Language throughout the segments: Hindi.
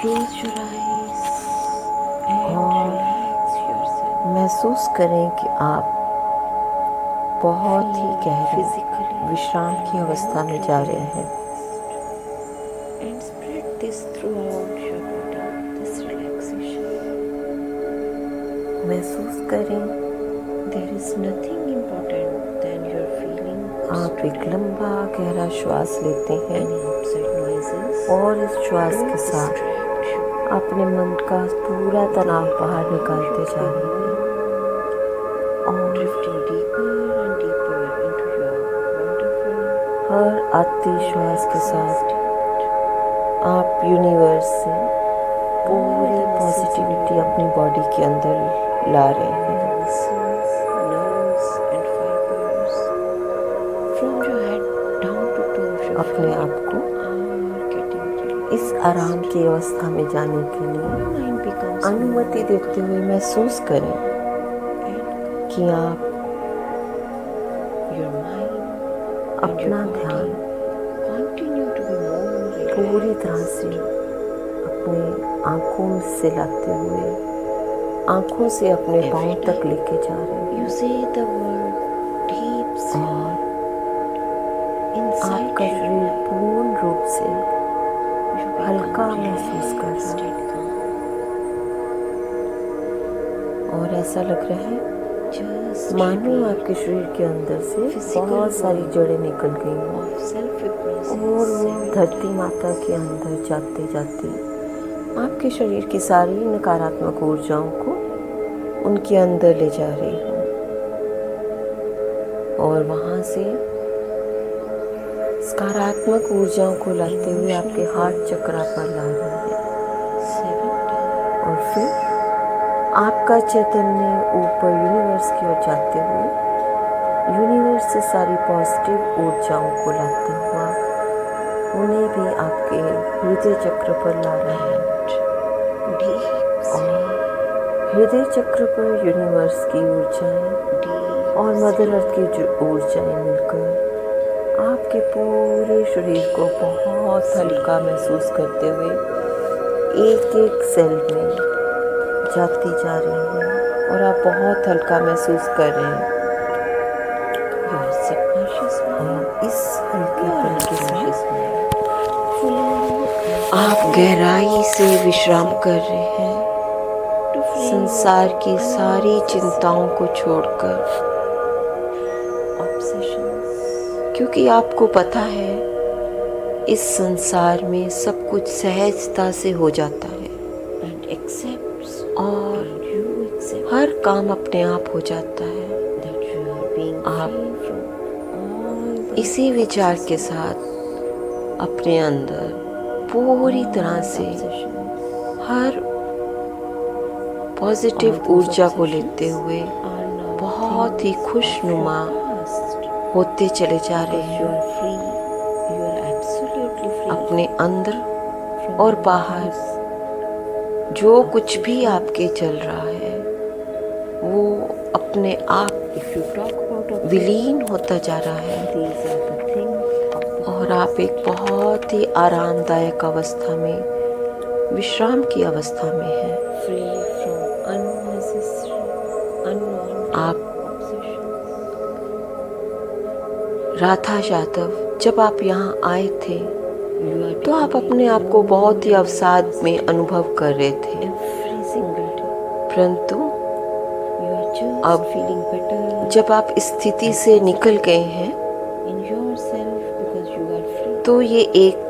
Close your eyes and और relax yourself. महसूस करें कि आप बहुत ही Feel गहरे physically विश्राम की and अवस्था में mentally जा रहे हैं। relaxed and spread this throughout your body, this relaxation. महसूस करें There is nothing important than your feelings आप एक today. लंबा गहरा श्वास लेते हैं Any outside noises और इस श्वास don't के साथ distract you. अपने मन का पूरा तनाव बाहर निकालते जा रहे हैं और Drifting deeper and deeper into your wonderful हर आते श्वास के relaxing साथ state. आप यूनिवर्स से All पूरी the muscles in positivity your अपनी बॉडी के अंदर ला रहे हैं। muscles, nerves and fibers from your head down to toe of your अपने feet आप को are getting relaxed. इस आराम की अवस्था में जाने के लिए Your mind becomes अनुमति more देते हुए महसूस करें and कि आप your mind and अपना your ध्यान body continue to be more पूरी तरह relaxed. से अपने आँखों से लाते हुए आँखों से अपने पाँव तक लेके जा रहे हैं You say the word deep sleep और inside आपका you. शरीर पूर्ण रूप से You become हल्का महसूस कर रहा relaxed है and calm. और ऐसा लग रहा है Just मानो repeat आपके शरीर के अंदर से Physical बहुत सारी word जड़ें निकल गई हैं of self-hypnosis और वो 7 धरती times. माता के अंदर जाते जाते आपके शरीर की सारी नकारात्मक ऊर्जाओं को उनके अंदर ले जा रही हूँ और वहाँ से सकारात्मक ऊर्जाओं को लाते हुए आपके हार्ट चक्र पर ला रही है 7 times. और फिर आपका चैतन्य ऊपर यूनिवर्स की ओर जाते हुए यूनिवर्स से सारी पॉजिटिव ऊर्जाओं को लाते हुआ उन्हें भी आपके हृदय चक्र पर ला रहा है Deep sleep. और हृदय चक्र पर यूनिवर्स की ऊर्जाएं Deep और मदर अर्थ की जो ऊर्जाएं मिलकर आपके पूरे शरीर को बहुत हल्का महसूस करते हुए एक एक सेल में जाती जा रही हैं और आप बहुत हल्का महसूस कर रहे हैं Your subconscious mind. और इस हल्के Your पन के साथ unconscious mind. Fully आप गहराई से विश्राम कर रहे हैं to free संसार your की सारी चिंताओं को छोड़कर obsessions. क्योंकि आपको पता है इस संसार में सब कुछ सहजता से हो जाता है And accepts और and you accept हर काम अपने आप हो जाता है that you are being आप free from all the इसी विचार के साथ अपने अंदर पूरी तरह से obsessions हर पॉजिटिव ऊर्जा को लेते हुए are now बहुत ही things खुशनुमा of your past. होते चले जा रहे Because you हैं are free, you are absolutely free अपने अंदर from और all बाहर these जो कुछ भी आपके चल रहा है वो अपने आप If you talk about विलीन होता जा रहा है these are the things of the और आप एक बहुत ही आरामदायक अवस्था में विश्राम की अवस्था में हैं free from unnecessary, unwanted आप obsessions. राधा यादव जब आप यहाँ आए थे You are तो आप becoming अपने आप को more बहुत ही and अवसाद में अनुभव कर रहे थे every single day. परंतु You are just अब feeling better जब आप इस स्थिति से निकल गए हैं in yourself because you are free. तो ये एक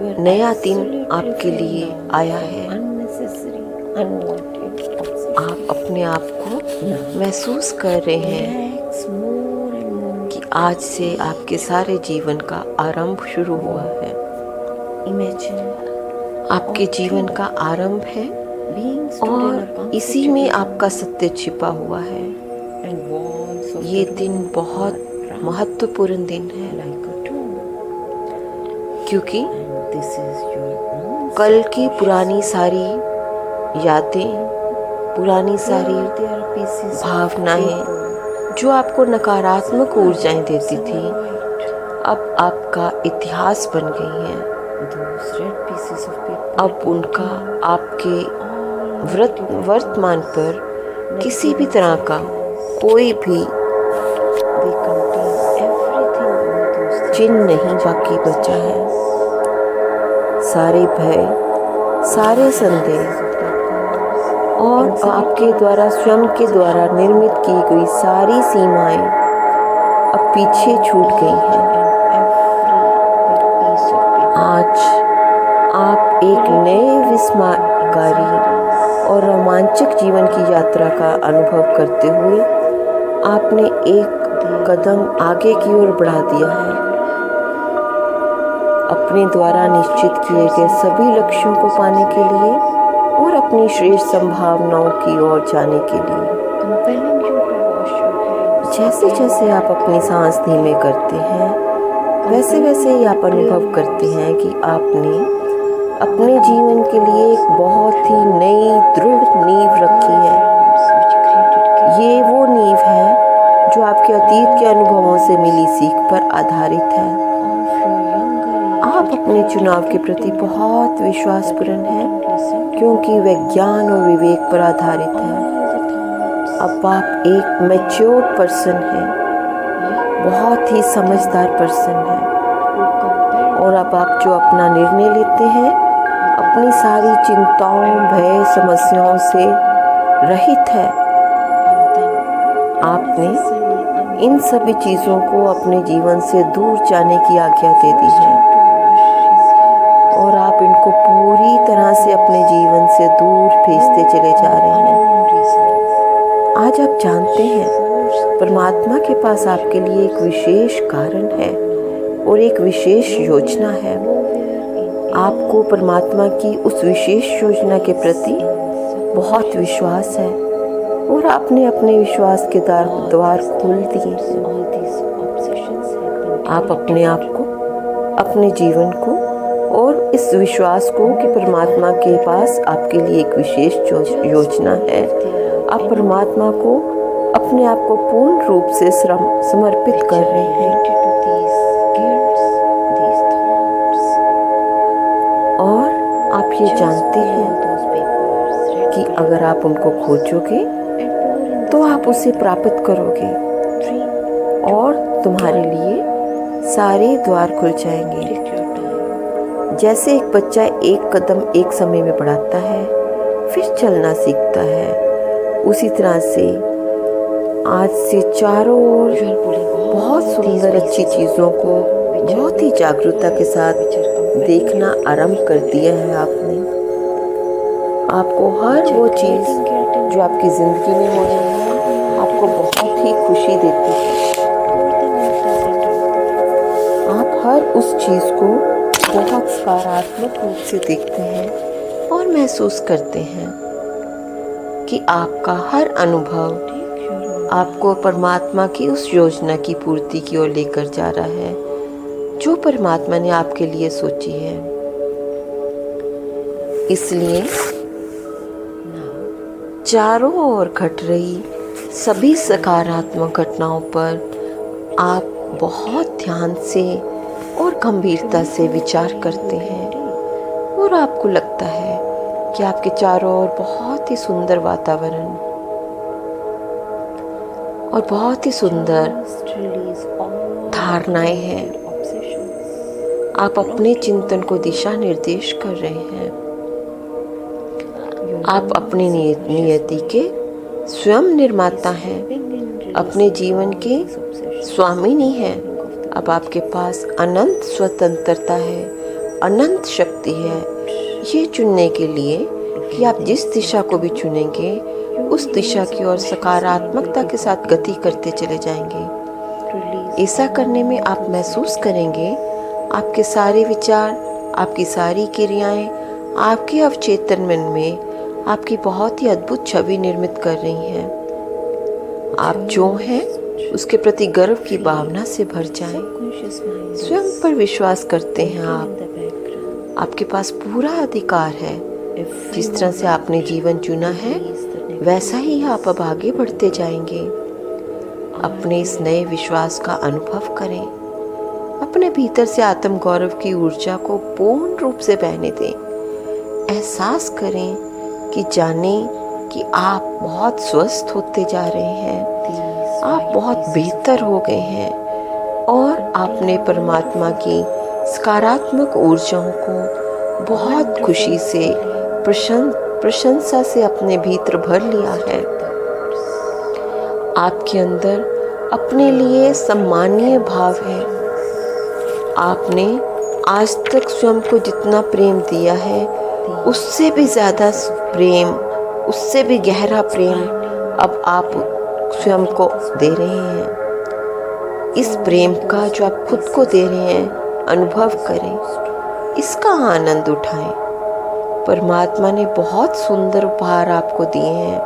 You are नया दिन absolutely आपके free लिए now आया from है unnecessary, unwanted obsessions. आप अपने आप को महसूस कर रहे हैं Relax more and more. कि आज से आपके सारे जीवन का आरंभ शुरू हुआ है Imagine आपके जीवन का आरंभ है being stood in a और इसी में comfortable आपका सत्य छिपा हुआ है and walls of ये the दिन room बहुत are round महत्वपूर्ण दिन है like a tomb. क्योंकि And this is your own कल की पुरानी सारी यादें पुरानी सारी Here there are pieces of भावनाएं paper. जो आपको नकारात्मक ऊर्जाएं देती थी Some are white, अब आपका इतिहास बन गई हैं those red pieces of paper अब उनका आपके वर्तमान पर किसी भी तरह का कोई भी they contain everything all those things चिन्ह नहीं बाकी बचा है। सारे भय, सारे संदेह और आपके द्वारा स्वयं के द्वारा निर्मित की गई सारी सीमाएं अब पीछे छूट गई हैं। आज आप एक नए विस्मयकारी और रोमांचक जीवन की यात्रा का अनुभव करते हुए आपने एक कदम आगे की ओर बढ़ा दिया है। अपने द्वारा निश्चित किए गए सभी लक्ष्यों को पाने के लिए और अपनी श्रेष्ठ संभावनाओं की ओर जाने के लिए। जैसे जैसे आप अपनी सांस धीमे करते हैं, वैसे वैसे ही आप अनुभव करते हैं कि आपने अपने जीवन के लिए एक बहुत ही नई दृढ़ नींव रखी है। ये वो नींव है जो आपके अतीत के अनुभवों से मिली सीख पर आधारित है। आप अपने चुनाव के प्रति बहुत विश्वासपूर्ण हैं क्योंकि वह ज्ञान और विवेक पर आधारित है। अब आप एक मैच्योर्ड पर्सन हैं, बहुत ही समझदार पर्सन हैं और अब आप जो अपना निर्णय लेते हैं अपनी सारी चिंताओं, भय, समस्याओं से रहित है। आपने इन सभी चीज़ों को अपने जीवन से दूर जाने की आज्ञा दे दी है और आप इनको पूरी तरह से अपने जीवन से दूर भेजते चले जा रहे हैं। आज आप जानते हैं परमात्मा के पास आपके लिए एक विशेष कारण है और एक विशेष योजना है। आपको परमात्मा की उस विशेष योजना के प्रति बहुत विश्वास है और आपने अपने विश्वास के द्वार खोल दिए हैं। आप अपने आप को, अपने जीवन को और इस विश्वास को कि परमात्मा के पास आपके लिए एक विशेष योजना है, आप परमात्मा को अपने आप को पूर्ण रूप से समर्पित कर रहे हैं। और आप ये जानते हैं कि अगर आप उनको खोजोगे तो आप उसे प्राप्त करोगे और तुम्हारे लिए सारे द्वार खुल जाएंगे। जैसे एक बच्चा एक कदम एक समय में बढ़ाता है फिर चलना सीखता है, उसी तरह से आज से चारों ओर बहुत सुंदर अच्छी चीज़ों को बहुत ही जागरूकता के साथ देखना आरंभ कर दिया है। आपको हर वो चीज़ जो आपकी ज़िंदगी में हो रही है आपको बहुत ही खुशी देती है। आप हर उस चीज़ को बहुत सकारात्मक रूप से देखते हैं और महसूस करते हैं कि आपका हर अनुभव आपको परमात्मा की उस योजना की पूर्ति की ओर लेकर जा रहा है जो परमात्मा ने आपके लिए सोची है। इसलिए चारों ओर घट रही सभी सकारात्मक घटनाओं पर आप बहुत ध्यान से और गंभीरता से विचार करते हैं और आपको लगता है कि आपके चारों ओर बहुत ही सुंदर वातावरण और बहुत ही सुंदर धारणाएं हैं। आप अपने चिंतन को दिशा निर्देश कर रहे हैं। आप अपनी नियति के स्वयं निर्माता हैं, अपने जीवन के स्वामी नहीं हैं। अब आपके पास अनंत स्वतंत्रता है, अनंत शक्ति है ये चुनने के लिए कि आप जिस दिशा को भी चुनेंगे उस दिशा की ओर सकारात्मकता के साथ गति करते चले जाएंगे। ऐसा करने में आप महसूस करेंगे आपके सारे विचार, आपकी सारी क्रियाएं आपके अवचेतन मन में आपकी बहुत ही अद्भुत छवि निर्मित कर रही हैं। आप जो हैं उसके प्रति गर्व की भावना से भर जाएं। स्वयं पर विश्वास करते हैं आपके पास पूरा अधिकार है। जिस तरह से आपने जीवन चुना है वैसा ही आप अब आगे बढ़ते जाएंगे। अपने इस नए विश्वास का अनुभव करें अपने भीतर से आत्म गौरव की ऊर्जा को पूर्ण रूप से बहने दें। एहसास करें कि जाने कि आप बहुत स्वस्थ होते जा रहे हैं, आप बहुत बेहतर हो गए हैं और आपने परमात्मा की सकारात्मक ऊर्जाओं को बहुत खुशी से प्रशंसा से अपने भीतर भर लिया है। आपके अंदर अपने लिए सम्मानीय भाव है। आपने आज तक स्वयं को जितना प्रेम दिया है उससे भी ज़्यादा प्रेम, उससे भी गहरा प्रेम अब आप स्वयं को दे रहे हैं। इस प्रेम का जो आप खुद को दे रहे हैं अनुभव करें, इसका आनंद उठाएं। परमात्मा ने बहुत सुंदर उपहार आपको दिए हैं,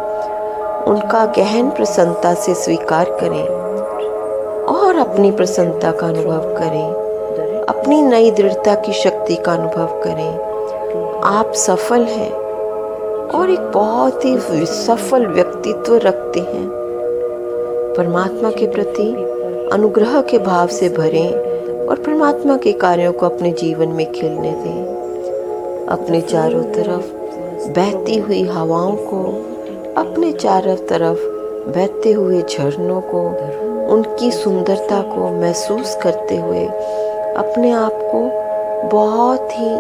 उनका गहन प्रसन्नता से स्वीकार करें और अपनी प्रसन्नता का अनुभव करें, अपनी नई दृढ़ता की शक्ति का अनुभव करें। आप सफल हैं और एक बहुत ही सफल व्यक्तित्व रखते हैं। परमात्मा के प्रति अनुग्रह के भाव से भरें और परमात्मा के कार्यों को अपने जीवन में खिलने दें। अपने चारों तरफ बहती हुई हवाओं को, अपने चारों तरफ बहते हुए झरनों को, उनकी सुंदरता को महसूस करते हुए अपने आप को बहुत ही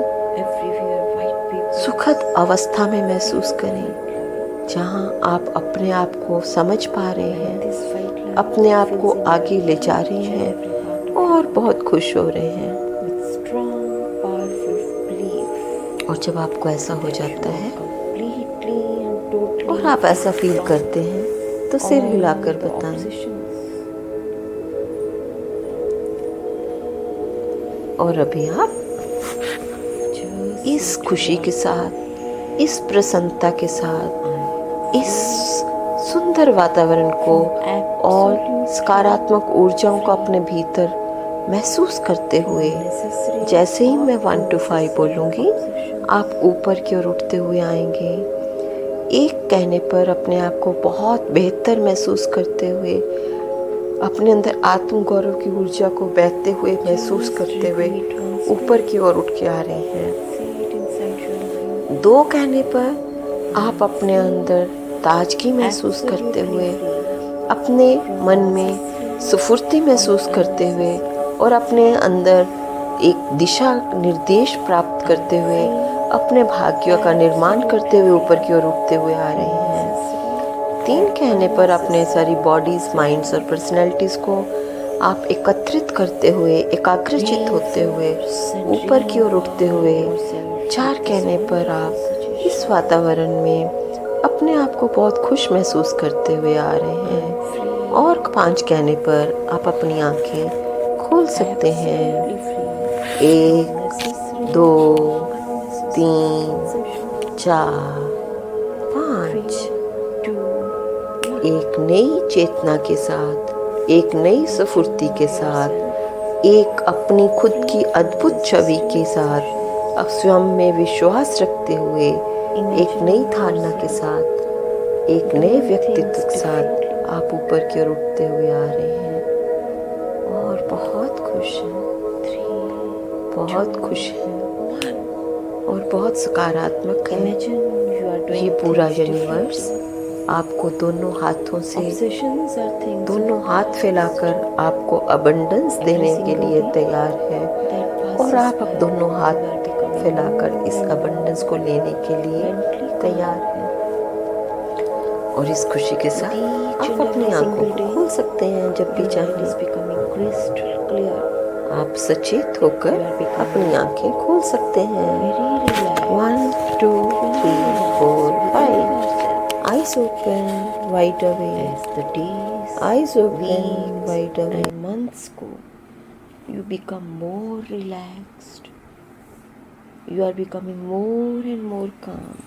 सुखद अवस्था में महसूस करें, जहां आप अपने आप को समझ पा रहे हैं, अपने आप को आगे ले जा रहे हैं और बहुत खुश हो रहे हैं। और जब आपको ऐसा हो जाता है और आप ऐसा फील करते हैं तो सिर हिलाकर बताएं। और अभी आप इस खुशी के साथ, इस प्रसन्नता के साथ, इस सुंदर वातावरण को और सकारात्मक ऊर्जाओं को अपने भीतर महसूस करते हुए, जैसे ही मैं 1 to 5 बोलूँगी आप ऊपर की ओर उठते हुए आएंगे। 1 कहने पर अपने आप को बहुत बेहतर महसूस करते हुए, अपने अंदर आत्म गौरव की ऊर्जा को बहते हुए महसूस करते हुए ऊपर की ओर उठ के आ रहे हैं। 2 कहने पर आप अपने अंदर ताजगी महसूस करते हुए, अपने मन में स्फूर्ति महसूस करते हुए और अपने अंदर एक दिशा निर्देश प्राप्त करते हुए अपने भाग्यों का निर्माण करते हुए ऊपर की ओर उठते हुए आ रहे हैं। 3 कहने पर अपने सारी बॉडीज, माइंड्स और पर्सनैलिटीज़ को आप एकत्रित करते हुए, एकाग्रचित होते हुए ऊपर की ओर उठते हुए 4 कहने पर आप इस वातावरण में अपने आप को बहुत खुश महसूस करते हुए आ रहे हैं। और 5 कहने पर आप अपनी आंखें खोल सकते हैं। 1 2 3 4 5। एक नई चेतना के साथ, एक नई स्फूर्ति के साथ, एक अपनी खुद की अद्भुत छवि के साथ, स्वयं में विश्वास रखते हुए, एक नई धारणा के साथ, एक नए व्यक्तित्व के साथ आप ऊपर की ओर उठते हुए आ रहे हैं और बहुत खुश हैं, बहुत खुश हैं और बहुत सकारात्मक है। ये पूरा यूनिवर्स आपको दोनों हाथों से, दोनों हाथ फैलाकर आपको अबंडेंस देने के लिए तैयार है और आप अब दोनों हाथ फैलाकर इस अबंडेंस को लेने के लिए तैयार हैं। और इस खुशी के साथ आप अपनी आंखों को खोल सकते हैं जब भी चाहें। आप सचेत होकर अपनी आंखें खोल सकते हैं। 1 2 3 4 5। Eyes open wide awake. As the days, eyes open wide awake. And months go, you become more relaxed. You are becoming more and more calm.